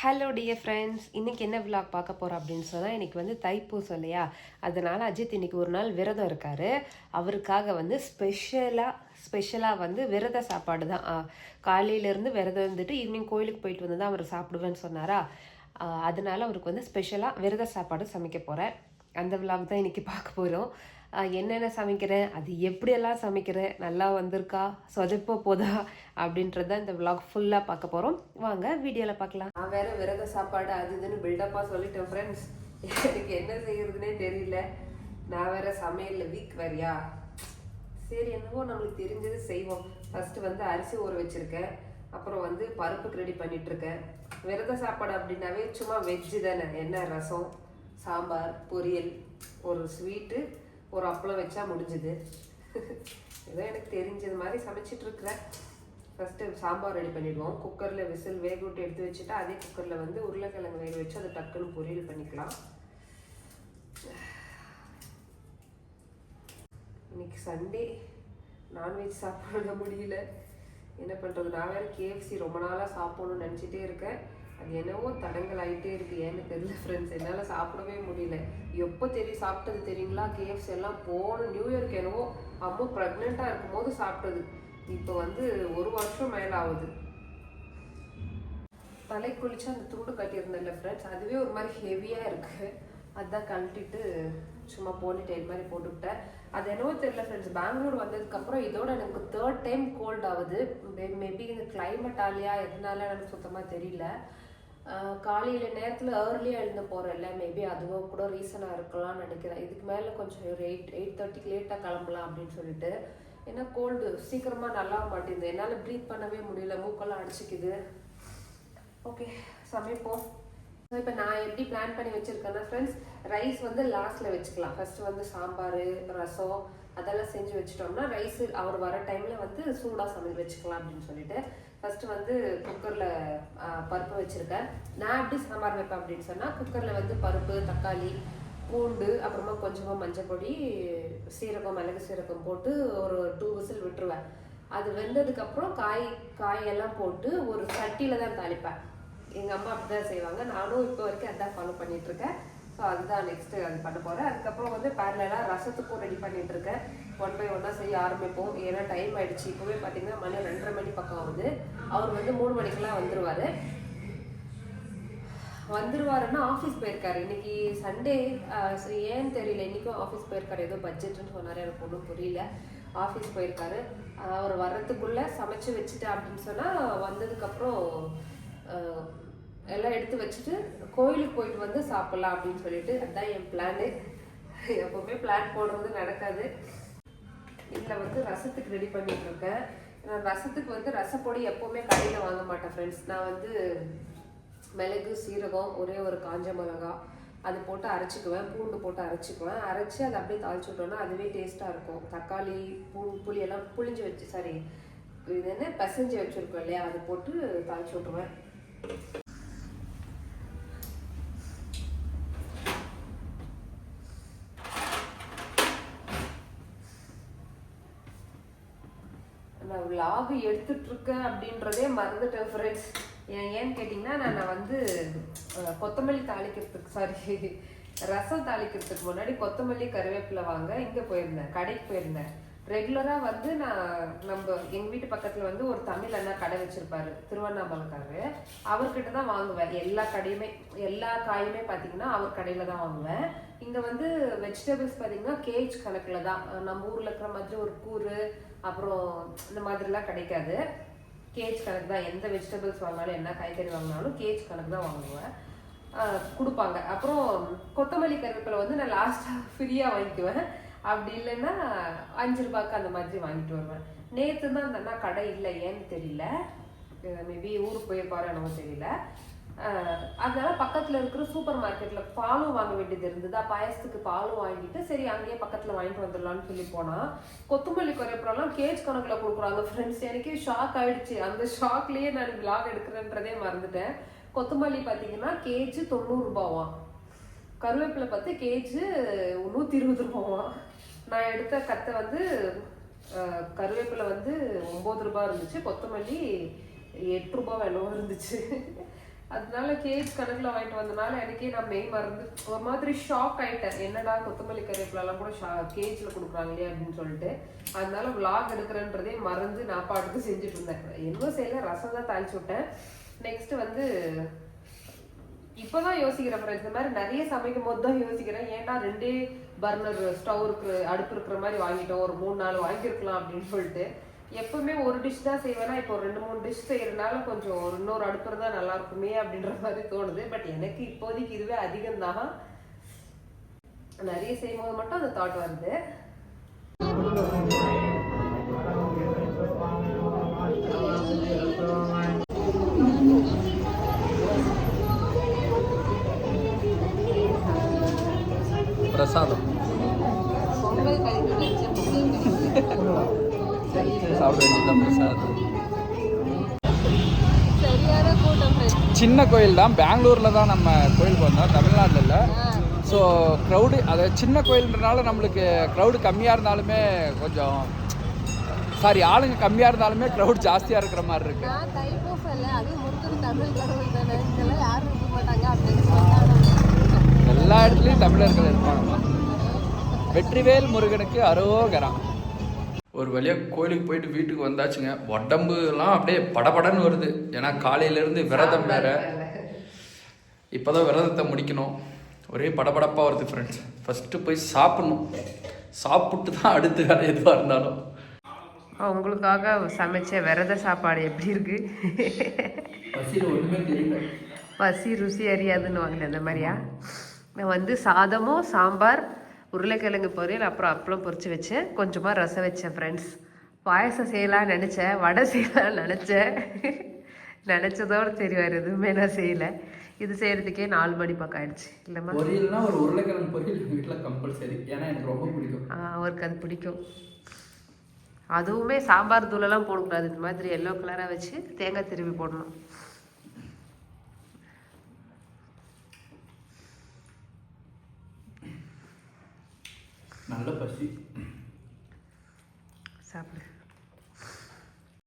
Hello dear friends, இன்றைக்கி என்ன vlog பார்க்க போகிறோம் அப்படின்னு சொன்னால், இன்றைக்கி வந்து தைப்பூசம் இல்லையா? அதனால் அஜித் இன்றைக்கி ஒரு நாள் விரதம் இருக்கார். அவருக்காக வந்து ஸ்பெஷலாக வந்து விரத சாப்பாடு தான். காலையிலேருந்து விரதம் இருந்துட்டு ஈவினிங் கோயிலுக்கு போயிட்டு வந்து தான் அவர் சாப்பிடுவேன்னு சொன்னாரா. அதனால அவருக்கு வந்து ஸ்பெஷலாக விரத சாப்பாடு சமைக்க போகிறேன். அந்த விலாக் தான் இன்றைக்கி பார்க்க போகிறோம். என்னென்ன சமைக்கிறேன், அது எப்படியெல்லாம் சமைக்கிறேன், நல்லா வந்திருக்கா, சொதப்ப போதா அப்படின்றத இந்த விலாக் ஃபுல்லாக பார்க்க போகிறோம். வாங்க வீடியோவில் பார்க்கலாம். நான் வேறு விரத சாப்பாடு அது இதுன்னு பில்டப்பாக சொல்லிட்டேன் ஃப்ரெண்ட்ஸ். எனக்கு என்ன செய்யறதுனே தெரியல. நான் வேறு சமையலில் வீக் வேறியா. சரி, என்னவோ நம்மளுக்கு தெரிஞ்சது செய்வோம். ஃபஸ்ட்டு வந்து அரிசி ஊற வச்சுருக்கேன். அப்புறம் வந்து பருப்புக்கு ரெடி பண்ணிகிட்ருக்கேன். விரத சாப்பாடு அப்படின்னாவே சும்மா வெஜ்ஜு தானே. என்ன ரசம், சாம்பார், பொரியல், ஒரு ஸ்வீட்டு, ஒரு அப்பளம் வச்சா முடிஞ்சுது. ஏதோ எனக்கு தெரிஞ்சது மாதிரி சமைச்சிட்ருக்குறேன். ஃபஸ்ட்டு சாம்பார் ரெடி பண்ணிவிடுவோம். குக்கரில் விசில் வேக விட்டு எடுத்து வச்சுட்டா அதே குக்கரில் வந்து உருளைக்கிழங்கு வேக வச்சு அதை டக்குன்னு பொரியல் பண்ணிக்கலாம். இன்னைக்கு சண்டே, நான்வெஜ் சாப்பிட முடியல. என்ன பண்ணுறது, நான் வேறு கேஎஃப்சி ரொம்ப நாளாக சாப்பிடணும்னு நினச்சிட்டே இருக்கேன். அது என்னவோ தடங்கள் ஆகிட்டே இருக்குது. ஏன்னு தெரியல ஃப்ரெண்ட்ஸ், என்னால் சாப்பிடவே முடியல. எப்போ சாப்பிட்டது தெரியுங்களா? கேஎஃப்சி எல்லாம் போன நியூ இயர்க்கு என்னவோ அம்மா ப்ரெக்னெண்ட்டாக இருக்கும் போது சாப்பிட்டது. இப்போ வந்து 1 வருஷம் மேலே ஆகுது. தலை குளிச்சு அந்த துண்டு கட்டியிருந்தேன்ல ஃப்ரெண்ட்ஸ், அதுவே ஒரு மாதிரி ஹெவியாக இருக்குது. அதுதான் கழட்டிட்டு சும்மா போனிடெயில் மாதிரி போட்டுவிட்டேன். அது என்னவோ தெரியல ஃப்ரெண்ட்ஸ், பெங்களூர் வந்ததுக்கப்புறம் இதோட எனக்கு 3rd டைம் கோல்ட் ஆகுது. மேபி இந்த கிளைமேட்டாலையா எதனால எனக்கு சுத்தமாக தெரியல. காலையில் நேரத்தில் ஏர்லியாக எழுந்து போகிறேன்ல, மேபி அதுவும் கூட ரீசனாக இருக்கலாம்னு நினைக்கிறேன். இதுக்கு மேலே கொஞ்சம் ஒரு 8:30 லேட்டாக கிளம்பலாம் அப்படின்னு சொல்லிட்டு. ஏன்னா கோல்டு சீக்கிரமாக நல்லா மாட்டேங்குது. என்னால் ப்ரீத் பண்ணவே முடியல, மூக்கெல்லாம் அடிச்சிக்குது. ஓகே, சமைப்போம். இப்போ நான் எப்படி பிளான் பண்ணி வச்சுருக்கேன்னா ஃப்ரெண்ட்ஸ், ரைஸ் வந்து லாஸ்ட்டில் வச்சுக்கலாம். ஃபஸ்ட்டு வந்து சாம்பார், ரசம் அதெல்லாம் செஞ்சு வச்சுட்டோம்னா ரைஸு அவர் வர டைமில் வந்து சூடாக சமையல் வச்சுக்கலாம் அப்படின்னு சொல்லிட்டு ஃபஸ்ட்டு வந்து குக்கரில் பருப்பு வச்சுருக்கேன். நான் எப்படி சாம்பார் வைப்பேன் அப்படின்னு சொன்னால், குக்கரில் வந்து பருப்பு, தக்காளி, பூண்டு, அப்புறமா கொஞ்சமாக மஞ்சள் பொடி, சீரகம், மிளகு சீரகம் போட்டு ஒரு 2 விசில் விட்டுருவேன். அது வெந்ததுக்கப்புறம் காயெல்லாம் போட்டு ஒரு சட்டியில் தான் தாளிப்பேன். எங்கள் அம்மா அப்படி தான் செய்வாங்க. நானும் இப்போ வரைக்கும் அதான் ஃபாலோ பண்ணிகிட்ருக்கேன். ஸோ அதுதான் நெக்ஸ்ட்டு அது பண்ண போகிறேன். அதுக்கப்புறம் வந்து பேரலாக ரசத்துக்கும் ரெடி பண்ணிகிட்ருக்கேன். 1 by 1 செய்ய ஆரம்பிப்போம். ஏன்னா டைம் ஆகிடுச்சு. இப்போவே பார்த்தீங்கன்னா மணி 2:30 மணி பக்கம் ஆகுது. அவர் வந்து 3 மணிக்கெல்லாம் வந்துருவாருன்னா ஆஃபீஸ் போயிருக்காரு. இன்னைக்கு சண்டே, ஏன்னு தெரியல. இன்றைக்கும் ஆஃபீஸ் போயிருக்காரு. ஏதோ பட்ஜெட்டுன்னு சொன்னார், எனக்கு ஒன்றும் புரியல. ஆஃபீஸ் போயிருக்காரு. அவர் வர்றதுக்குள்ளே சமைச்சு வச்சுட்டேன் அப்படின்னு சொன்னால் வந்ததுக்கப்புறம் எல்லாம் எடுத்து வச்சுட்டு கோயிலுக்கு போயிட்டு வந்து சாப்பிட்லாம் அப்படின்னு சொல்லிட்டு அதுதான் என் பிளானு. எப்போவுமே பிளான் போடுறது நடக்காது. இதில் வந்து ரசத்துக்கு ரெடி பண்ணிகிட்ருக்கேன். நான் ரசத்துக்கு வந்து ரசப்பொடி எப்போவுமே கடையில் வாங்க மாட்டேன் ஃப்ரெண்ட்ஸ். நான் வந்து மிளகு, சீரகம், ஒரே ஒரு காஞ்ச மிளகா அது போட்டு அரைச்சிக்குவேன். பூண்டு போட்டு அரைச்சிக்குவேன். அரைச்சி அதை அப்படியே தாளிச்சு விட்டோன்னா அதுவே டேஸ்ட்டாக இருக்கும். தக்காளி, புளியெல்லாம் புளிஞ்சு வச்சு இது என்ன பசைஞ்சு வச்சுருக்கோம் இல்லையா, அதை போட்டு தாளிச்சு விட்டுருவேன். நான் விலாக் எடுத்துட்ருக்கேன் அப்படின்றதே மறந்துட்டேன் ஃப்ரெண்ட்ஸ். ஏன்னு கேட்டிங்கன்னா, நான் வந்து கொத்தமல்லி தாளிக்கிறதுக்கு ரசம் தாளிக்கிறதுக்கு முன்னாடி கொத்தமல்லி, கருவேப்பிலை வாங்க இங்கே போயிருந்தேன், கடைக்கு போயிருந்தேன். ரெகுலராக வந்து நம்ம எங்கள் வீட்டு பக்கத்தில் வந்து ஒரு தமிழ் அண்ணா கடை வச்சுருப்பாரு, திருவண்ணாமலைக்காரரு. அவர்கிட்ட தான் வாங்குவேன். எல்லா காயுமே பார்த்தீங்கன்னா அவர் கடையில் தான் வாங்குவேன். இங்கே வந்து வெஜிடபிள்ஸ் பார்த்தீங்கன்னா கேஜ் கணக்கில் தான். நம்ம ஊரில் இருக்கிற மாதிரி ஒரு கூறு அப்புறம் இந்த மாதிரிலாம் கிடைக்காது. கேஜ் கணக்கு தான். எந்த வெஜிடபிள்ஸ் வாங்கினாலும் என்ன காய்கறி வாங்கினாலும் கேஜ் கணக்கு தான் வாங்குவேன், கொடுப்பாங்க. அப்புறம் கொத்தமல்லி, கருவேப்பிலை வந்து நான் லாஸ்ட்டாக ஃப்ரீயாக வாங்கிக்குவேன். அப்படி இல்லைன்னா 5 ரூபாய்க்கு அந்த மாதிரி வாங்கிட்டு வருவேன். நேற்று தான் அந்த அண்ணா கடை இல்லை, ஏன்னு தெரியல. மேபி ஊருக்கு போயிருப்பாரு என்னவோ தெரியல. அதனால பக்கத்தில் இருக்கிற சூப்பர் மார்க்கெட்டில் பாலும் வாங்க வேண்டியது இருந்தது. பாயசத்துக்கு பாலும் வாங்கிட்டு சரி அங்கேயே பக்கத்தில் வாங்கிட்டு வந்துடலான்னு சொல்லி போனால் கொத்தமல்லி, கருவேப்பிலாம் கேஜ் கணக்கில் கொடுக்குறாங்க ஃப்ரெண்ட்ஸ். எனக்கே ஷாக் ஆகிடுச்சு. அந்த ஷாக்லேயே நான் விலாக் எடுக்கிறேன்றதே மறந்துட்டேன். கொத்தமல்லி பார்த்தீங்கன்னா கேஜு 90 ரூபாவாம். கருவேப்பிலை பார்த்து கேஜு 120 ரூபாவாம். நான் எடுத்த கத்தை வந்து கருவேப்பிலை வந்து 9 ரூபா இருந்துச்சு, கொத்தமல்லி 8 ரூபா என்னவோ இருந்துச்சு. அதனால கேஜ் கணக்குல வாங்கிட்டு வந்தனால எனக்கே நான் மெய் மறந்து ஒரு மாதிரி ஷாக் ஆயிட்டேன். என்னடா கொத்தமல்லி கருவேப்பிலாம் கூட கேஜ்ல கொடுக்குறாங்களே அப்படின்னு சொல்லிட்டு. அதனால விளாக் எடுக்கிறேன்றதே மறந்து நான் பாட்டுக்கு செஞ்சுட்டு இருந்தேன். இன்னும் செய்யல, ரசம் தான் தாளிச்சு விட்டேன். நெக்ஸ்ட் வந்து இப்பதான் யோசிக்கிறேன் ஃப்ரெண்ட்ஸ், இந்த மாதிரி நிறைய சமைக்கும் போது தான் யோசிக்கிறேன், ஏன்டா 2 பர்னர் ஸ்டவ் இருக்கிற அடுப்பு இருக்கிற மாதிரி வாங்கிட்டோம், ஒரு 3-4 வாங்கியிருக்கலாம் அப்படின்னு சொல்லிட்டு. எப்பவுமே ஒரு டிஷ் தான் செய்வேன்னா இப்போ 2-3 டிஷ் செய்யறதுனால கொஞ்சம் இன்னொரு அடுப்பு இருந்தால் நல்லா இருக்குமே அப்படின்ற மாதிரி தோணுது. பட் எனக்கு இப்போதைக்கு இதுவே அதிகம் தான். நிறைய செய்யும் போது மட்டும் அந்த தாட் வருது. பிரசாதம் பொங்கல் சாப்பிட வேண்டியதான் பிரசாதம். சரியான கூட்டம். சின்ன கோயில் தான், பெங்களூரில் தான் நம்ம கோயிலுக்கு வந்தோம், தமிழ்நாட்டில் இல்லை. ஸோ க்ரௌடு, அது சின்ன கோயில்ன்றனால நம்மளுக்கு க்ரௌடு கம்மியாக இருந்தாலுமே கொஞ்சம் ஆளுங்க கம்மியாக இருந்தாலுமே க்ரௌட் ஜாஸ்தியாக இருக்கிற மாதிரி இருக்கு. எல்லா இடத்துலையும் தமிழர்கள் இருப்பாங்க. வெற்றிவேல் முருகனுக்கு அரோகரா. ஒரு வழியாக கோயிலுக்கு போயிட்டு வீட்டுக்கு வந்தாச்சுங்க. உடம்புலாம் அப்படியே படபடன்னு வருது. ஏன்னா காலையிலேருந்து விரதம் வேற. இப்போதான் விரதத்தை முடிக்கணும். ஒரே படபடப்பாக வருது ஃப்ரெண்ட்ஸ். ஃபஸ்ட்டு போய் சாப்பிட்ணும். சாப்பிட்டு தான் அடுத்து வேறு எதுவாக இருந்தாலும். உங்களுக்காக சமைச்ச விரத சாப்பாடு எப்படி இருக்கு? பசியில் ஒன்றுமே தெரியல. பசி ருசி அறியாதுன்னு வாங்கினேன் அந்த மாதிரியா. நான் வந்து சாதமும் சாம்பார் உருளைக்கிழங்கு பொரியல் அப்புறம் அப்பளம் பொரிச்சு வச்சேன், கொஞ்சமாக ரசம் வச்சேன் ஃப்ரெண்ட்ஸ். பாயசம் செய்யலான்னு நினச்சேன், வடை செய்யலான்னு நினச்சேன். நினச்சதோடு சரி வேறு எதுவுமே நான் செய்யலை. இது செய்கிறதுக்கே 4 மணி பக்கம் ஆயிடுச்சு இல்லைம்மா. பொரியல்னா ஒரு உருளைக்கிழங்கு பொரியல் வீட்டில் கம்பல்சரி. ஏன்னா எனக்கு ரொம்ப பிடிக்கும். அவருக்கு அது பிடிக்கும். அதுவுமே சாம்பார் தூளெல்லாம் போடக்கூடாது, இந்த மாதிரி எல்லோ கலராக வச்சு தேங்காய் திருவி போடணும். நல்ல பசி. சாப்பிடு.